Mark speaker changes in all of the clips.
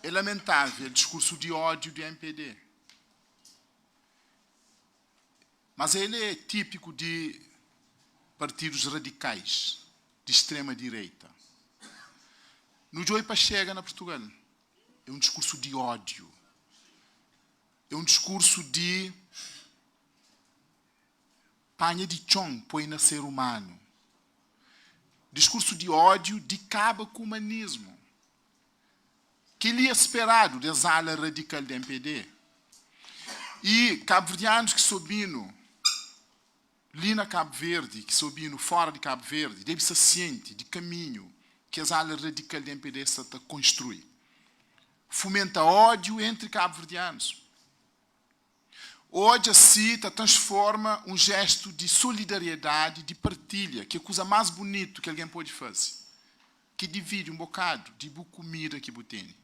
Speaker 1: É lamentável o discurso de ódio do MPD. Mas ele é típico de partidos radicais, de extrema-direita. No Joey Pachega, na Portugal, é um discurso de ódio. É um discurso de panha de chão põe no ser humano. Discurso de ódio de cabo com o humanismo. Que ele é esperado das alas radical do MPD. E cabo-verdianos que subiram ali na Cabo Verde, que subiram fora de Cabo Verde, deve ser ciente de caminho que as alas radical do MPD estão a construir. Fomenta ódio entre cabo-verdianos. Hoje, assim, transforma um gesto de solidariedade, de partilha, que é a coisa mais bonita que alguém pode fazer. Que divide um bocado de boa comida que você tem,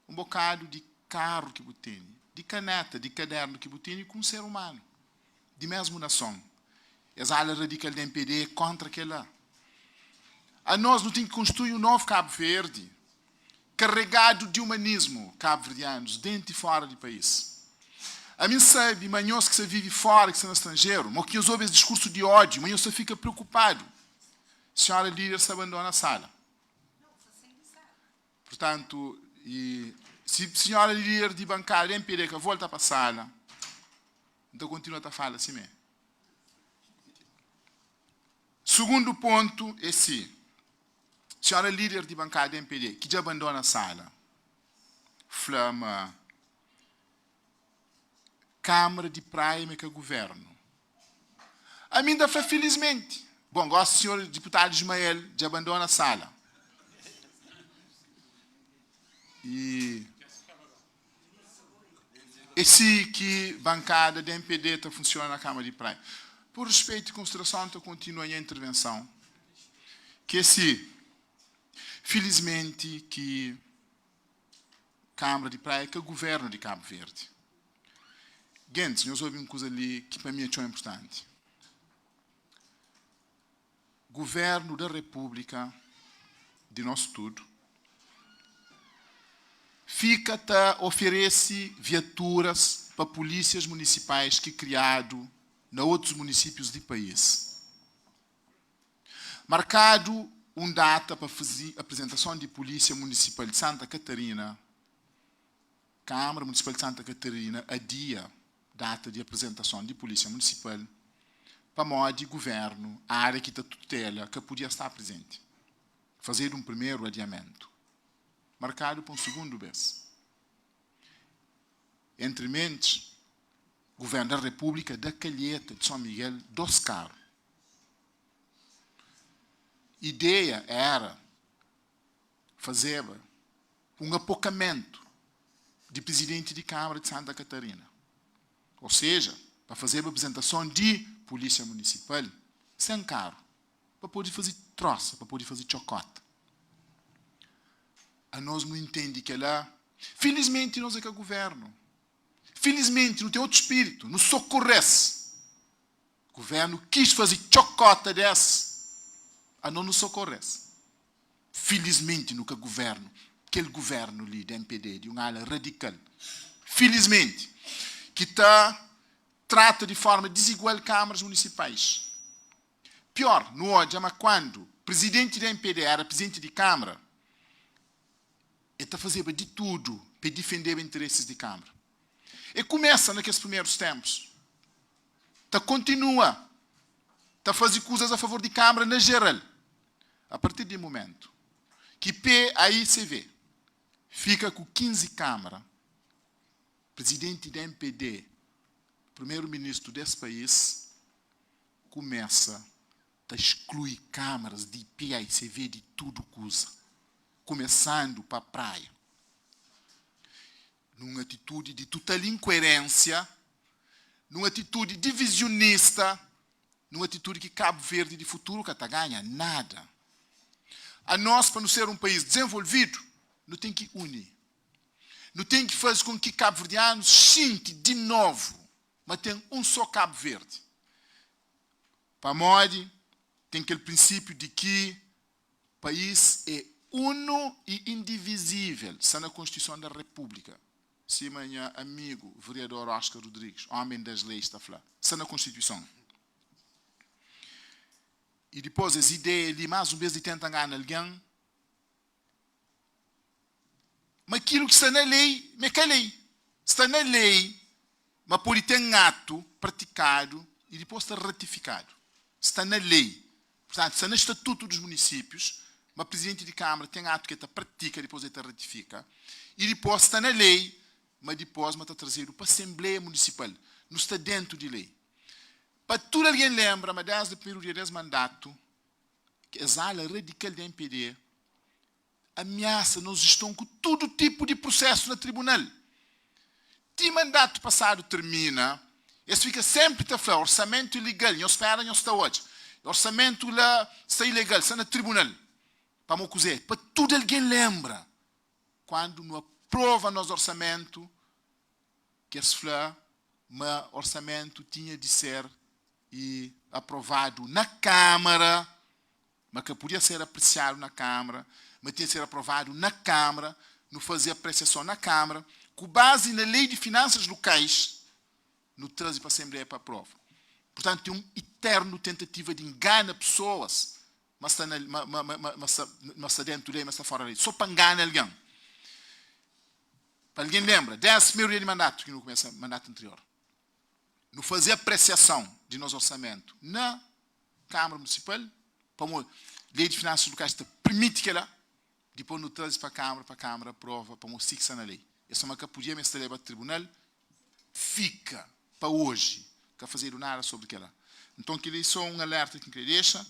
Speaker 1: um bocado de carro que você tem, de caneta, de caderno que você tem com um ser humano, de mesma nação. As alas radicais do MPD é contra aquela. A nós não tem que construir um novo Cabo Verde, carregado de humanismo, cabo-verdianos, dentro e fora do país. A mim sabe, manhãs que você vive fora, que você é no estrangeiro, mas que ouve esse discurso de ódio, manhãs você fica preocupado. Senhora líder se abandona a sala. Portanto, se a senhora líder de bancada MPD que volta para a sala, então continua a falar assim mesmo. Segundo ponto é sim. Senhora líder de bancada MPD que já abandona a sala, flama Câmara de Praia que é governo. A mim dá felizmente. Bom, gosto do senhor deputado Ismael, já abandona a sala. E esse que bancada da MPD está funcionando na Câmara de Praia. Por respeito e consideração, eu continuo a minha intervenção. Que esse, felizmente, que Câmara de Praia que é governo de Cabo Verde. Gente, nós ouvimos uma coisa ali que para mim é tão importante. Governo da República, de nós tudo, oferece viaturas para polícias municipais que criado em outros municípios do país. Marcado data para fazer a apresentação de Polícia Municipal de Santa Catarina, Câmara Municipal de Santa Catarina adia data de apresentação de Polícia Municipal para modo de governo, a área que está tutela, que podia estar presente. Fazer um primeiro adiamento. Marcado para um segundo vez. Entre mentes, Governo da República da Calheta de São Miguel dos Carros. Ideia era fazer um apocamento de presidente de Câmara de Santa Catarina. Ou seja, para fazer a apresentação de Polícia Municipal sem carro, para poder fazer troça, para poder fazer chocota. A nós não entende que lá, felizmente nós é que é governo. Felizmente não tem outro espírito, nos socorrece. O governo quis fazer chocota dessa, a não nos socorrece. Felizmente no que é governo, aquele governo ali da MPD, de uma ala radical, felizmente, que trata de forma desigual câmaras municipais. Pior, no hoje, mas quando o presidente da MPD era presidente de Câmara, ele está fazendo de tudo para defender os interesses de Câmara. E começa naqueles primeiros tempos. Continua. Está fazendo coisas a favor de Câmara na geral. A partir do momento que PAICV fica com 15 câmaras, presidente da MPD, primeiro-ministro desse país, começa a excluir câmaras de PAICV de tudo coisa, começando para a praia. Numa atitude de total incoerência, numa atitude divisionista, numa atitude que Cabo Verde de futuro que está ganha nada. A nós, para não ser um país desenvolvido, não tem que unir. Não tem que fazer com que cabo-verdianos sintam de novo, mas tem um só Cabo Verde. Para Modi, tem aquele princípio de que o país é uno e indivisível, está na Constituição da República. Se meu amigo, vereador Oscar Rodrigues, homem das leis, está a falar, está na Constituição. E depois as ideias ali, mais um vez de tentar enganar alguém. Mas aquilo que está na lei, mas que é lei? Está na lei, mas pode ter um ato praticado e depois está ratificado. Está na lei. Portanto, está no Estatuto dos Municípios, mas o Presidente de Câmara tem ato que está pratica, depois está ratifica. E depois está na lei, mas depois está trazido para a Assembleia Municipal. Não está dentro de lei. Para tudo alguém lembra, mas desde o primeiro dia desse mandato, que a ala radical da MPD ameaça nos gestão com todo tipo de processo no tribunal. Se o mandato passado termina, eles ficam sempre a falar orçamento ilegal, não espera, não está hoje. Orçamento lá está ilegal, está no tribunal. Para me dizer, para tudo alguém lembra, quando não aprova nosso orçamento, que eles falam, mas orçamento tinha de ser aprovado na Câmara, mas que podia ser apreciado na Câmara, mas tinha de ser aprovado na Câmara, não fazia apreciação na Câmara, com base na Lei de Finanças Locais, no trânsito para a Assembleia para a prova. Portanto, tem uma eterna tentativa de enganar pessoas, mas está dentro da lei, mas está fora da lei, só para enganar alguém. Para alguém lembra, 10º dia de mandato, que não começa o mandato anterior, não fazia apreciação de nosso orçamento na Câmara Municipal, para a Lei de Finanças Locais permite que ela, depois no trânsito para a Câmara aprova, para se fixar na lei. Essa é uma que podia me estar para o tribunal, fica para hoje, que fazer nada sobre aquela. Então, queria só um alerta que queria deixar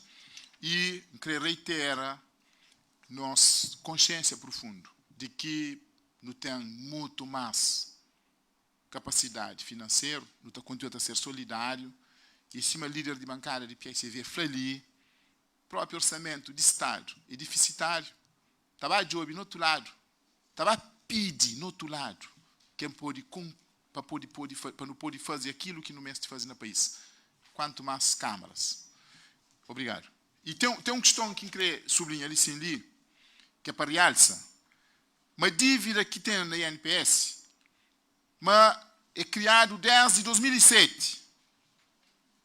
Speaker 1: e queria reiterar nossa consciência profunda de que não tem muito mais capacidade financeira, não está continuando a ser solidário, e cima líder de bancada de PSV Flali, próprio orçamento de Estado é deficitário, estava job no outro lado, estava pedir no outro lado, quem pode para não poder fazer aquilo que não mestre fazer no país. Quanto mais câmaras. Obrigado. E tem uma questão que eu queria sublinhar ali, sim, que é para realçar. Uma dívida que tem na INPS, mas é criado desde 2007.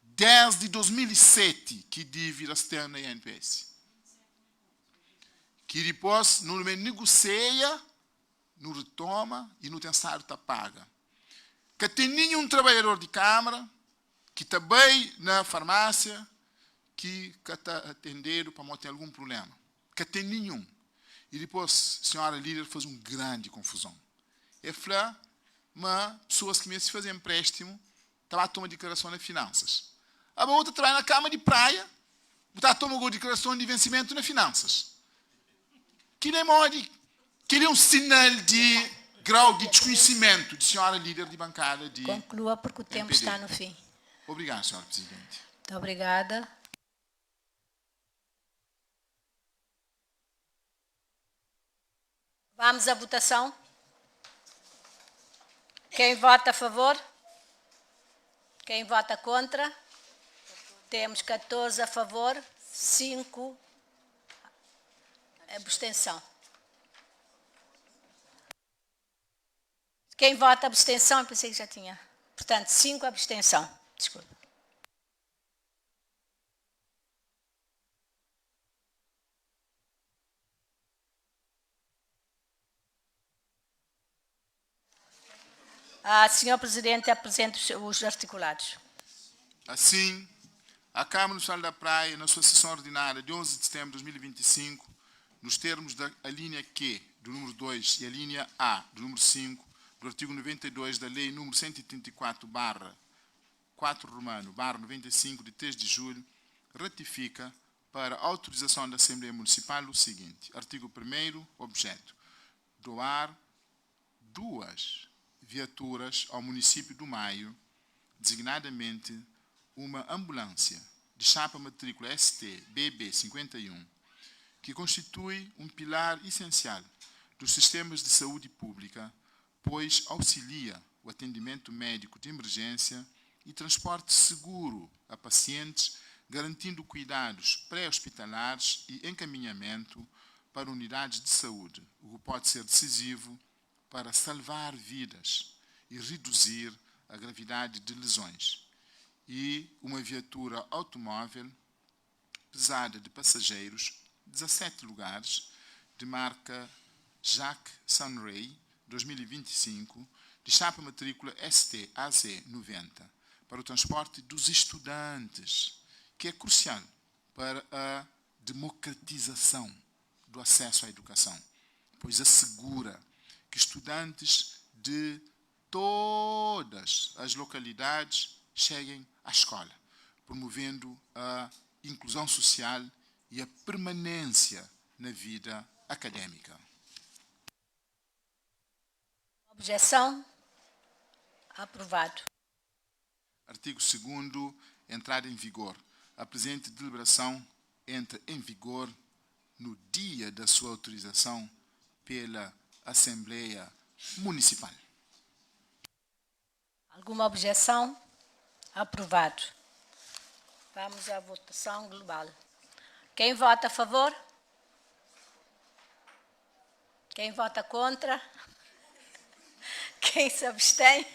Speaker 1: Desde 2007 que dívida se tem na INPS. Que depois não negocia, não retoma e não tem salário está paga. Que tem nenhum trabalhador de Câmara que também na farmácia que está atendendo para ter algum problema. Que tem nenhum. E depois a senhora líder faz uma grande confusão. É falar, mas pessoas que mesmo se fazem empréstimo, estão a tomar declaração de finanças. A outra trabalha na cama de praia, está a tomar declaração de vencimento nas finanças. Que nem mode, que é um sinal de grau de desconhecimento de senhora líder de bancada de
Speaker 2: Conclua, porque o tempo está no fim.
Speaker 1: Obrigado, senhora Presidente.
Speaker 2: Muito obrigada. Vamos à votação. Quem vota a favor? Quem vota contra? Temos 14 a favor, 5 abstenção. Quem vota abstenção, eu pensei que já tinha. Portanto, 5 abstenção. Desculpa. Senhor Presidente, apresente os articulados.
Speaker 1: Assim, a Câmara Municipal da Praia, na sua sessão ordinária de 11 de setembro de 2025, nos termos da linha Q, do número 2, e a linha A, do número 5, do artigo 92 da Lei número 134/4-95, de 3 de julho, ratifica para autorização da Assembleia Municipal o seguinte. Artigo 1º, objeto. Doar 2 viaturas ao município do Maio, designadamente uma ambulância de chapa matrícula ST-BB 51, que constitui um pilar essencial dos sistemas de saúde pública, pois auxilia o atendimento médico de emergência e transporte seguro a pacientes, garantindo cuidados pré-hospitalares e encaminhamento para unidades de saúde, o que pode ser decisivo para salvar vidas e reduzir a gravidade de lesões. E uma viatura automóvel pesada de passageiros, 17 lugares, de marca Jacques Sunray, 2025, de chapa matrícula ST-AZ90, para o transporte dos estudantes, que é crucial para a democratização do acesso à educação, pois assegura que estudantes de todas as localidades cheguem à escola, promovendo a inclusão social e a permanência na vida académica.
Speaker 2: Objeção? Aprovado.
Speaker 1: Artigo 2º. Entrada em vigor. A presente deliberação entra em vigor no dia da sua autorização pela Assembleia Municipal.
Speaker 2: Alguma objeção? Aprovado. Vamos à votação global. Quem vota a favor? Quem vota contra? Quem se abstém?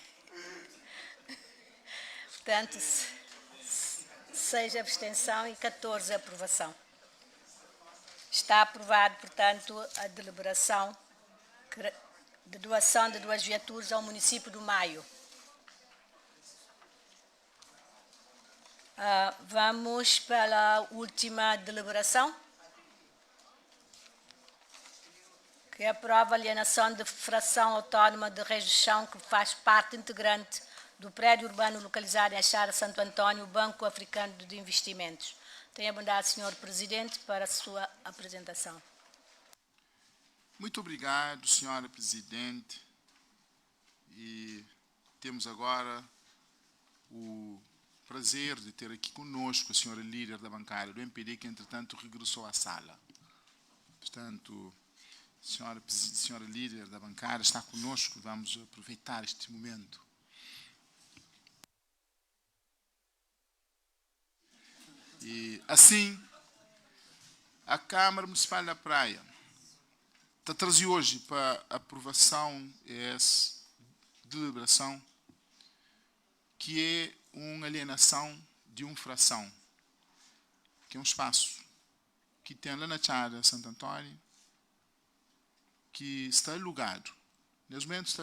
Speaker 2: Portanto, 6 abstenção e 14 aprovação. Está aprovado, portanto, a deliberação de doação de 2 viaturas ao município do Maio. Vamos para a última deliberação, que aprova a alienação de fração autónoma de Reis que faz parte integrante do prédio urbano localizado em Achara Santo Antônio, Banco Africano de Investimentos. Tenho a bondade, Sr. Presidente, para a sua apresentação.
Speaker 1: Muito obrigado, Sra. Presidente. E temos agora o prazer de ter aqui conosco a senhora líder da bancária do MPD, que entretanto regressou à sala. Portanto, senhora líder da bancária está conosco, vamos aproveitar este momento. E assim, a Câmara Municipal da Praia está trazendo hoje para aprovação essa deliberação, que é uma alienação de uma fração, que é um espaço que tem lá na Achara Santo Antônio, que está alugado, nesse momento está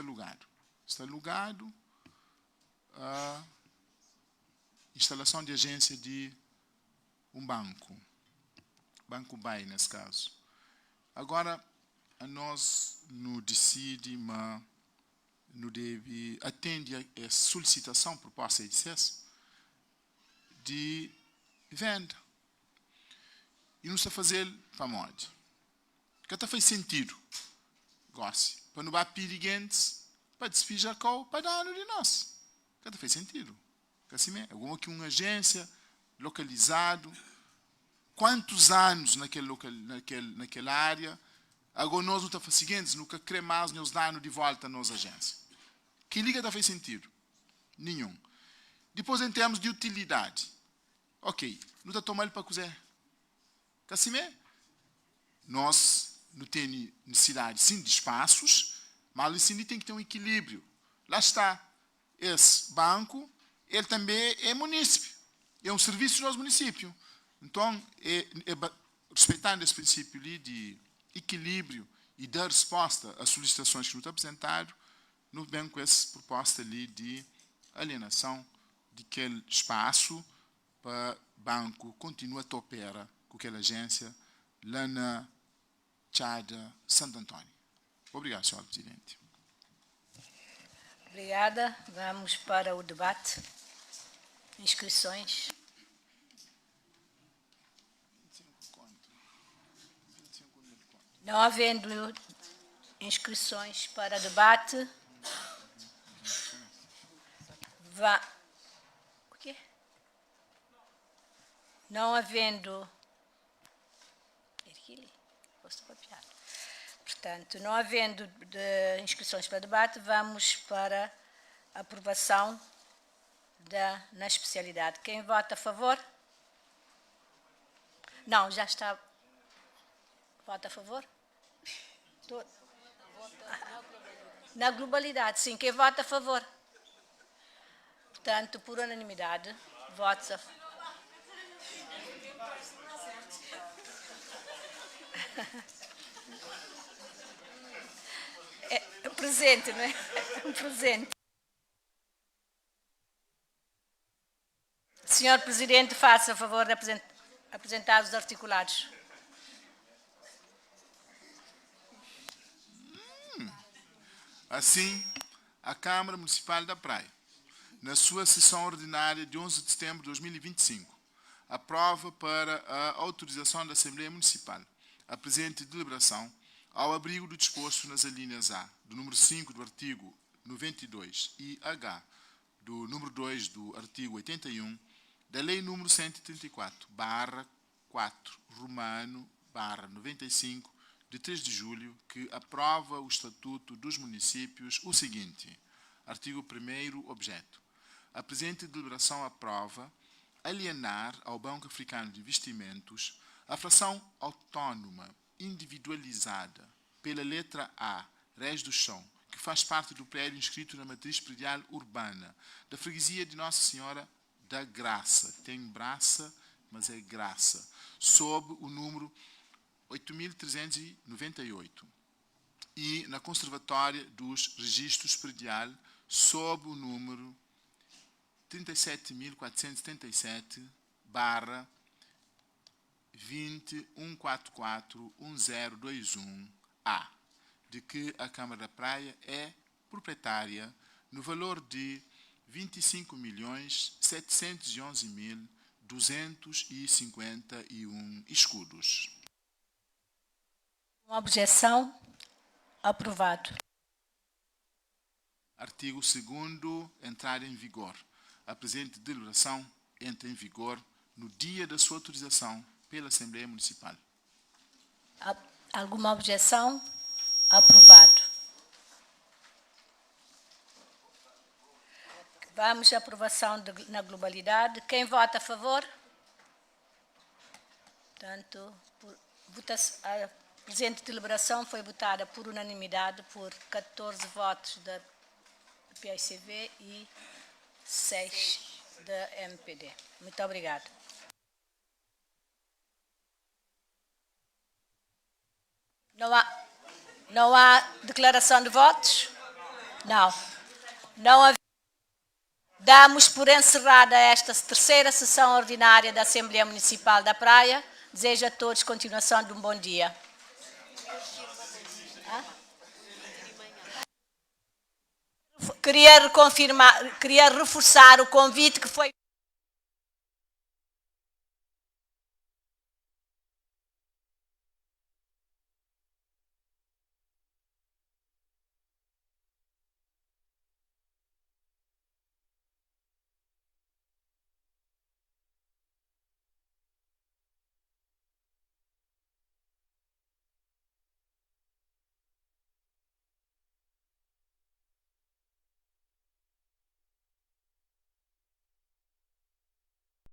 Speaker 1: alugado a instalação de agência de um banco BAE nesse caso. Agora, a nós não decide, mas não deve atende a solicitação proposta de venda. E não está fazendo para mod. Que até faz sentido. Goste. Para não bater gigantes, para despejar para dar de nós. Que até faz sentido. Que assim é. Alguma que uma agência localizado. Quantos anos naquela área, agora nós não estamos fazendo, nunca queremos mais nos dar de volta à nossa agência. Que liga não faz sentido? Nenhum. Depois, em termos de utilidade, ok, não está tomando para cozer. Que assim é? Nós não temos necessidade, sim, de espaços, mas sim tem que ter um equilíbrio. Lá está. Esse banco, ele também é município. É um serviço do nosso município. Então, respeitando esse princípio ali de equilíbrio e dar resposta às solicitações que nos estão apresentado, não vem com essa proposta ali de alienação de aquele espaço para o banco continuar a operar com aquela agência lá na Achara Santo Antônio. Obrigado, Sr. Presidente.
Speaker 2: Obrigada. Vamos para o debate. Inscrições. Não havendo inscrições para debate, o quê? Não havendo portanto, não havendo inscrições para debate, vamos para a aprovação na especialidade. Quem vota a favor? Não, já está Vota a favor? Na globalidade, sim. Quem vota a favor? Portanto, por unanimidade, votos a favor. É um presente, não é? Um presente. Senhor Presidente, faça a favor de apresentar os articulados.
Speaker 1: Assim, a Câmara Municipal da Praia, na sua sessão ordinária de 11 de setembro de 2025, aprova para a autorização da Assembleia Municipal a presente deliberação ao abrigo do disposto nas alíneas A, do número 5 do artigo 92 e H, do número 2 do artigo 81, da Lei número 134/4 Romano/95, de 3 de julho, que aprova o Estatuto dos Municípios, o seguinte. Artigo 1º, objeto. A presente deliberação aprova alienar ao Banco Africano de Investimentos a fração autónoma individualizada pela letra A, Res do Chão, que faz parte do prédio inscrito na matriz predial urbana da freguesia de Nossa Senhora da Graça. Tem Braça, mas é Graça, sob o número 8.398, e na Conservatória dos Registros Predial, sob o número 37.477/20.144.1021-A, de que a Câmara da Praia é proprietária no valor de 25.711.251 escudos.
Speaker 2: Uma objeção? Aprovado.
Speaker 1: Artigo 2º, entrar em vigor. A presente deliberação entra em vigor no dia da sua autorização pela Assembleia Municipal.
Speaker 2: Alguma objeção? Aprovado. Vamos à aprovação na globalidade. Quem vota a favor? Portanto, a presente deliberação foi votada por unanimidade por 14 votos da PICV e 6 da MPD. Muito obrigado. Não há declaração de votos? Não. Não havia. Damos por encerrada esta terceira sessão ordinária da Assembleia Municipal da Praia. Desejo a todos continuação de um bom dia. Queria reforçar o convite que foi